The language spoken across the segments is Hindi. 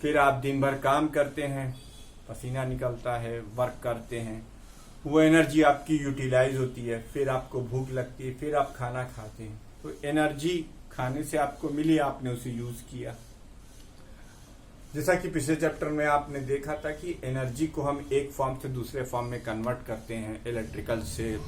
फिर आप दिन भर काम करते हैं, पसीना निकलता है, वर्क करते हैं, वो एनर्जी आपकी यूटिलाइज होती है, फिर आपको भूख लगती है, फिर आप खाना खाते हैं, तो एनर्जी खाने से आपको मिली, आपने उसे यूज किया। जैसा कि पिछले चैप्टर में आपने देखा था कि एनर्जी को हम एक फॉर्म से दूसरे फॉर्म में कन्वर्ट करते हैं, इलेक्ट्रिकल से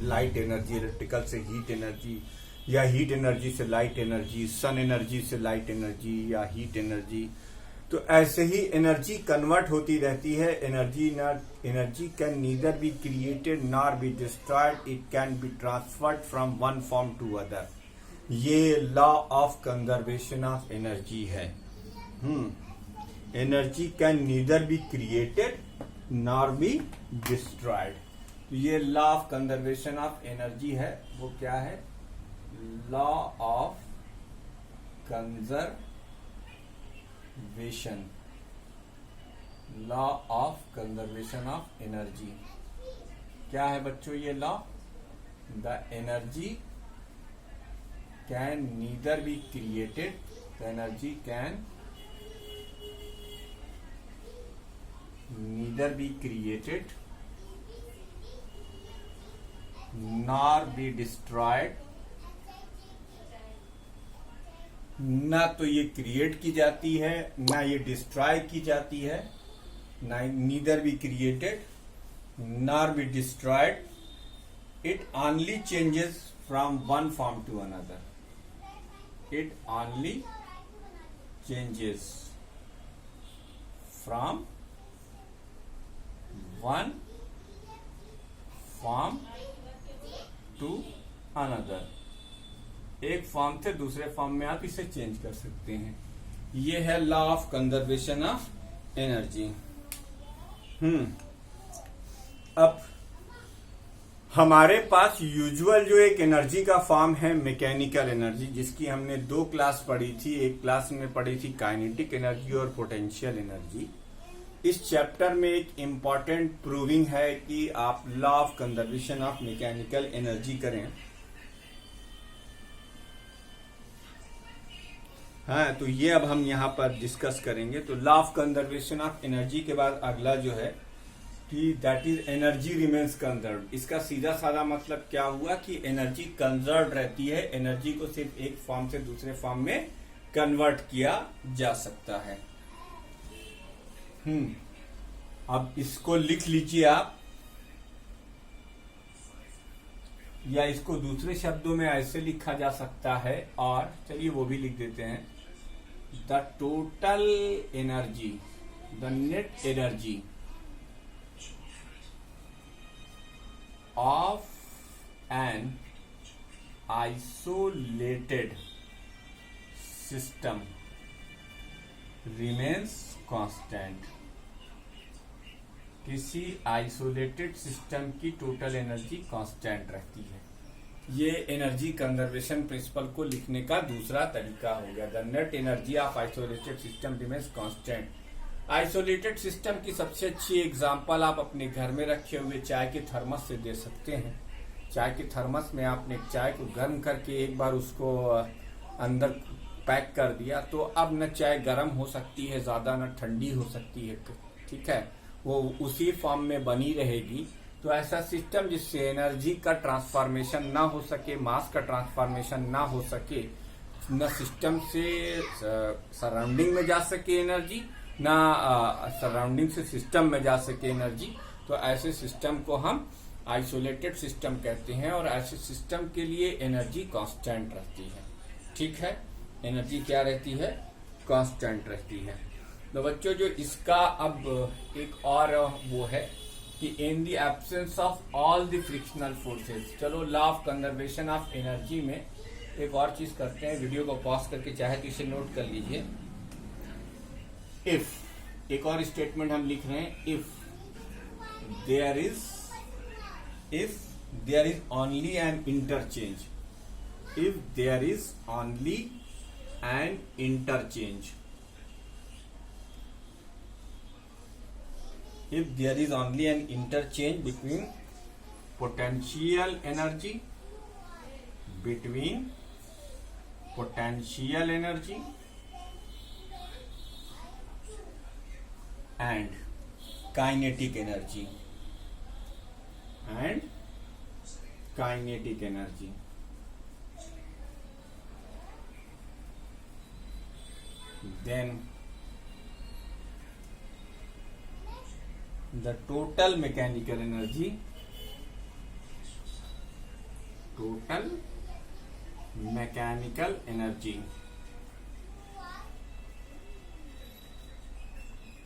लाइट एनर्जी, इलेक्ट्रिकल से हीट एनर्जी, या हीट एनर्जी से लाइट एनर्जी, सन एनर्जी से लाइट एनर्जी या हीट एनर्जी। तो ऐसे ही एनर्जी कन्वर्ट होती रहती है। Energy can neither be created nor be destroyed, it can be transferred from one form to other. ये law of conservation of energy है। Energy can neither be created nor be destroyed. तो ये law of conservation of energy है। वो क्या है? Law of conservation, law of conservation of energy. क्या है बच्चों ये law? The energy can neither be created, the energy can neither be created nor be destroyed। ना तो ये क्रिएट की जाती है, ना ये डिस्ट्रॉय की जाती है। ना neither be created nor be destroyed, it only changes from one form to another, it only changes from one form to another. एक फॉर्म से दूसरे फॉर्म में आप इसे चेंज कर सकते हैं। ये है law of conservation of energy. अब हमारे पास यूजुअल जो एक एनर्जी का फॉर्म है मैकेनिकल एनर्जी, जिसकी हमने 2 क्लास पढ़ी थी। एक क्लास में पढ़ी थी काइनेटिक एनर्जी और पोटेंशियल एनर्जी। इस चैप्टर में एक इम्पॉर्टेंट प्रूविंग है कि आप law of conservation of mechanical energy करें। हाँ, तो ये अब हम यहां पर डिस्कस करेंगे। तो law of conservation of energy के बाद अगला जो है कि that is energy remains conserved. इसका सीधा साधा मतलब क्या हुआ कि एनर्जी कंजर्व्ड रहती है। एनर्जी को सिर्फ एक फॉर्म से दूसरे फॉर्म में कन्वर्ट किया जा सकता है। अब इसको लिख लीजिए आप, या इसको दूसरे शब्दों में ऐसे लिखा जा सकता है, और चलिए वो भी लिख देते हैं। The total energy, the net energy of an isolated system remains constant. किसी आइसोलेटेड सिस्टम की टोटल एनर्जी कांस्टेंट रहती है। ये एनर्जी कंजर्वेशन प्रिंसिपल को लिखने का दूसरा तरीका हो गया। The net energy of isolated system remains constant. Isolated system की सबसे अच्छी एग्जांपल आप अपने घर में रखे हुए चाय के थर्मस से दे सकते हैं। चाय के थर्मस में आपने चाय को गर्म करके एक बार उसको अंदर पैक कर दिया, तो अब न चाय गर्म हो सकती है ज्यादा, न ठंडी हो सकती है। ठीक है, वो उसी फॉर्म में बनी रहेगी। तो ऐसा सिस्टम जिससे एनर्जी का ट्रांसफॉर्मेशन ना हो सके, मास का ट्रांसफॉर्मेशन ना हो सके, न सिस्टम से सराउंडिंग में जा सके एनर्जी, ना सराउंडिंग से सिस्टम में जा सके एनर्जी, तो ऐसे सिस्टम को हम आइसोलेटेड सिस्टम कहते हैं। और ऐसे सिस्टम के लिए एनर्जी कांस्टेंट रहती है। ठीक है, एनर्जी क्या रहती है? कांस्टेंट रहती है। तो बच्चों जो इसका अब एक और वो है कि in the absence of all the frictional forces. चलो law of conservation of energy में एक और चीज करते हैं। वीडियो को पॉज करके चाहे तो इसे नोट कर लीजिए। इफ, एक और स्टेटमेंट हम लिख रहे हैं। If there is only an interchange, if there is only an interchange, if there is only an interchange between potential energy and kinetic energy then the total mechanical energy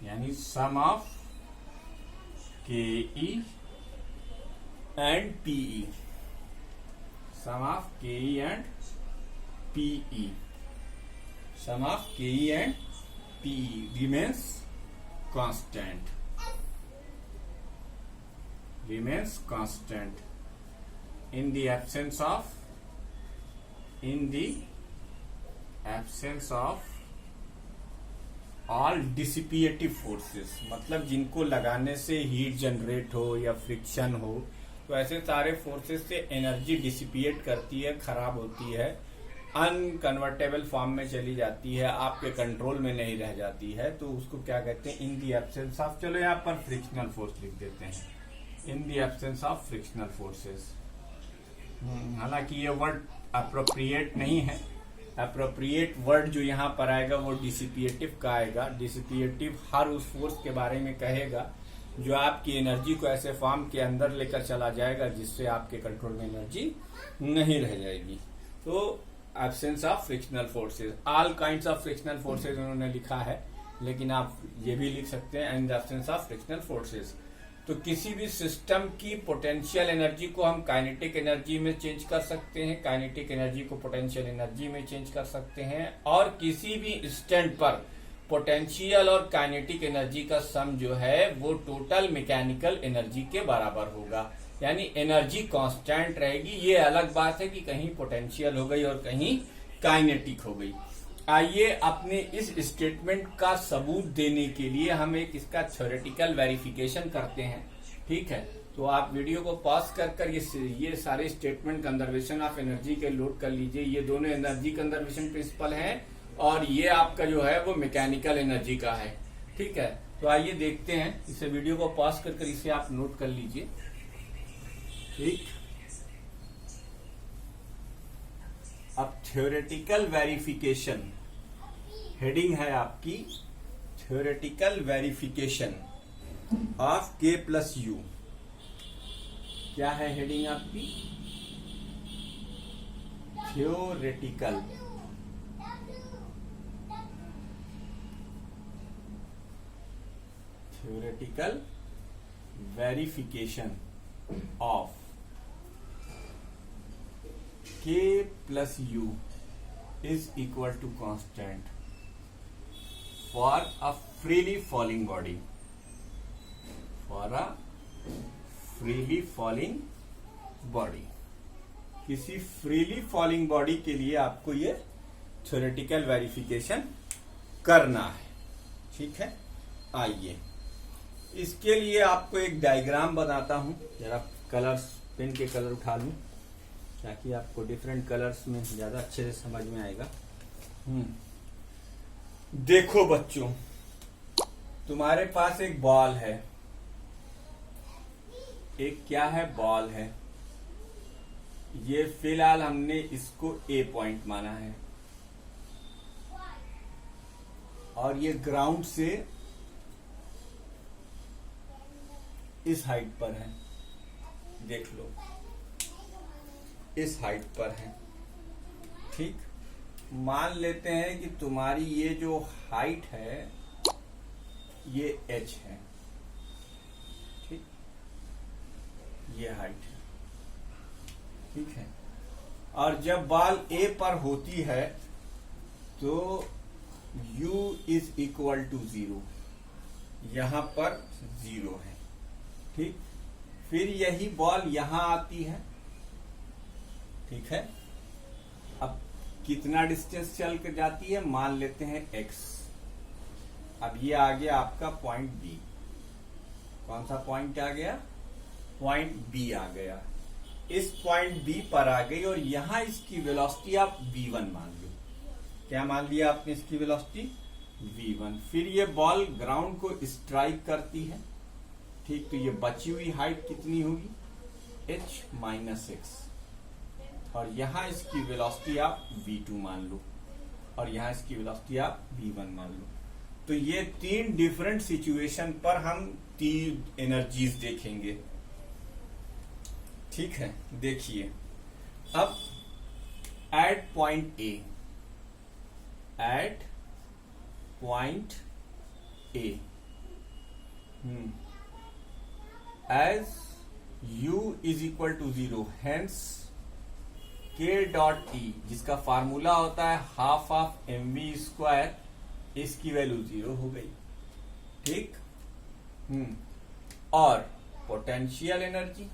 यानी sum of KE and PE, sum of KE and PE remains constant in the absence of all dissipative forces, मतलब जिनको लगाने से हीट जनरेट हो या फ्रिक्शन हो, तो ऐसे सारे फोर्सेस से एनर्जी डिसिपिएट करती है, खराब होती है, अनकन्वर्टेबल फॉर्म में चली जाती है, आपके कंट्रोल में नहीं रह जाती है, तो उसको क्या कहते हैं? इन दी एब्सेंस ऑफ, चलो यहाँ पर फ्रिक्शनल फोर्स लिख देते हैं, in the absence of frictional forces. हालांकि ये वर्ड अप्रोप्रिएट नहीं है, अप्रोप्रिएट वर्ड जो यहाँ पर आएगा वो डिसिपिएटिव का आएगा। डिसिपिएटिव हर उस फोर्स के बारे में कहेगा जो आपकी एनर्जी को ऐसे फॉर्म के अंदर लेकर चला जाएगा जिससे आपके कंट्रोल में एनर्जी नहीं रह जाएगी। तो absence of frictional forces, all kinds of frictional forces उन्होंने लिखा है, लेकिन आप ये भी लिख सकते हैं इन the absence of frictional forces. तो किसी भी सिस्टम की पोटेंशियल एनर्जी को हम काइनेटिक एनर्जी में चेंज कर सकते हैं, काइनेटिक एनर्जी को पोटेंशियल एनर्जी में चेंज कर सकते हैं, और किसी भी इंस्टेंट पर पोटेंशियल और काइनेटिक एनर्जी का सम जो है वो टोटल मैकेनिकल एनर्जी के बराबर होगा, यानी एनर्जी कांस्टेंट रहेगी। ये अलग बात है कि कहीं पोटेंशियल हो गई और कहीं काइनेटिक हो गई। आइए अपने इस स्टेटमेंट का सबूत देने के लिए हम एक इसका थ्योरेटिकल वेरिफिकेशन करते हैं, ठीक है? तो आप वीडियो को पॉज कर ये सारे स्टेटमेंट कंजर्वेशन ऑफ एनर्जी के लोड कर लीजिए। ये दोनों एनर्जी कंजर्वेशन प्रिंसिपल हैं और ये आपका जो है वो मैकेनिकल एनर्जी का है, ठीक है? तो आइए देखते हैं, इसे वीडियो को पॉज कर इसे आप नोट कर लीजिए, ठीक? अब थ्योरेटिकल वेरिफिकेशन हेडिंग है आपकी, theoretical verification of K plus U। क्या है हेडिंग आपकी? Theoretical verification of K plus U is equal to constant for a freely falling body. किसी फ्रीली फॉलिंग बॉडी के लिए आपको ये थ्योरेटिकल वेरिफिकेशन करना है, ठीक है? आइए इसके लिए आपको एक डायग्राम बनाता हूं, जरा कलर्स, पेन के कलर उठा लूं ताकि आपको डिफरेंट कलर्स में ज्यादा अच्छे से समझ में आएगा। देखो बच्चों, तुम्हारे पास एक बॉल है, एक क्या है? बॉल है। ये फिलहाल हमने इसको A पॉइंट माना है और ये ग्राउंड से इस हाइट पर है, देख लो इस हाइट पर है, ठीक? मान लेते हैं कि तुम्हारी ये जो हाइट है ये h है, ठीक? ये हाइट है, ठीक है? और जब बॉल A पर होती है तो U इज इक्वल टू 0, यहां पर 0 है, ठीक? फिर यही बॉल यहां आती है, ठीक है? अब कितना डिस्टेंस चल के जाती है? मान लेते हैं x। अब ये आ गया आपका पॉइंट B। कौन सा पॉइंट आ गया? पॉइंट B आ गया। इस पॉइंट B पर आ गई और यहां इसकी वेलोसिटी आप v1 मान लो। क्या मान लिया आपने इसकी वेलोसिटी? v1। फिर ये बॉल ग्राउंड को स्ट्राइक करती है, ठीक, तो ये बची हुई हाइट कितनी होगी, h माइनस एक्स, और यहां इसकी वेलोसिटी आप v2 मान लो, और यहां इसकी वेलोसिटी आप v1 मान लो। तो ये तीन डिफरेंट सिचुएशन पर हम तीन एनर्जीज देखेंगे, ठीक है। देखिए अब at point A, at point A, as u is equal to 0, hence k dot E, जिसका फार्मूला होता है हाफ ऑफ mv स्क्वायर, इसकी वैल्यू 0 हो गई, ठीक। और पोटेंशियल एनर्जी